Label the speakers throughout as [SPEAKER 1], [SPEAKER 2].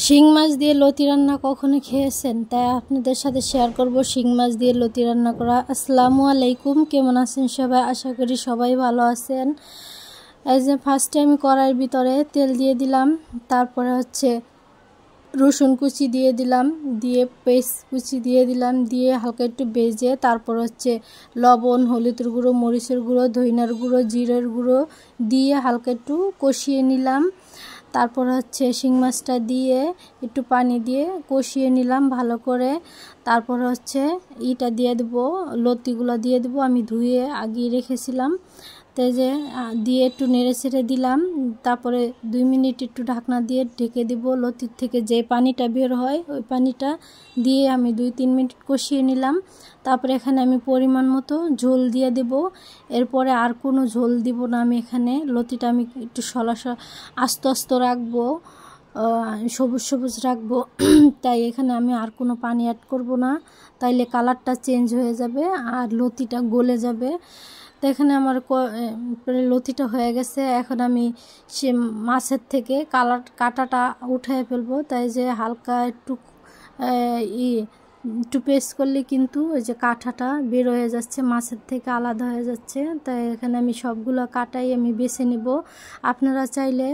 [SPEAKER 1] শিং মাছ দিয়ে লতি রান্না কখনো খেয়েছেন? তাই আপনাদের সাথে শেয়ার করব শিং মাছ দিয়ে লতি রান্না করা। আসসালামু আলাইকুম, কেমন আছেন সবাই? আশা করি সবাই ভালো আছেন। এই যে ফার্স্টে আমি কড়াইয়ের ভিতরে তেল দিয়ে দিলাম, তারপরে রসুন কুচি দিয়ে দিলাম, দিয়ে পেস্ট কুচি দিয়ে দিলাম, দিয়ে হালকা একটু ভেজে তারপর লবণ, হলুদের গুঁড়ো, মরিচের গুঁড়ো, ধনিয়ার গুঁড়ো, জিরের গুঁড়ো দিয়ে হালকা একটু কষিয়ে নিলাম। তারপর শিং মাছটা দিয়ে একটু পানি দিয়ে কষিয়ে নিলাম ভালো করে। তারপর ইটা দিয়ে দেবো, লতিগুলো দিয়ে দেবো, আমি ধুয়ে আগিয়ে রেখেছিলাম। যে দিয়ে একটু নেড়ে ছেড়ে দিলাম, তারপরে 2 মিনিট একটু ঢাকনা দিয়ে ঢেকে দিব। লতির থেকে যে পানিটা বের হয় ওই পানিটা দিয়ে আমি 2-3 মিনিট কষিয়ে নিলাম। তারপরে এখানে আমি পরিমাণ মতো ঝোল দিয়ে দেব। এরপরে আর কোনো ঝোল দিব না। আমি এখানে লতিটা আমি একটু আস্তে আস্তে রাখবো, সবুজ সবুজ রাখবো। তাই এখানে আমি আর কোনো পানি অ্যাড করব না, তাইলে কালারটা চেঞ্জ হয়ে যাবে আর লতিটা গলে যাবে। তো এখানে আমার লতিটা হয়ে গেছে। এখন আমি সে মাছের থেকে কাঁটাটা উঠিয়ে ফেলবো। তাই যে হালকা একটু একটু পেস্ট করলে কিন্তু ওই যে কাঁটাটা বের হয়ে যাচ্ছে, মাছের থেকে আলাদা হয়ে যাচ্ছে। তাই এখানে আমি সবগুলো কাঁটাই আমি বেছে নেব। আপনারা চাইলে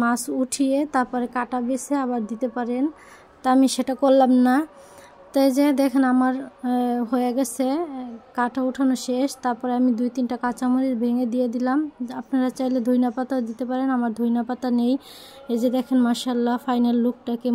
[SPEAKER 1] মাছ উঠিয়ে তারপরে কাঁটা বেছে আবার দিতে পারেন, তা আমি সেটা করলাম না। তাই যে দেখেন আমার হয়ে গেছে, কাঁটা উঠানো শেষ। তারপরে আমি 2-3টা কাঁচামরিচ ভেঙে দিয়ে দিলাম। আপনারা চাইলে ধনিয়া পাতাও দিতে পারেন, আমার ধনিয়া পাতা নেই। এই যে দেখেন মাশাআল্লাহ ফাইনাল লুকটাকে।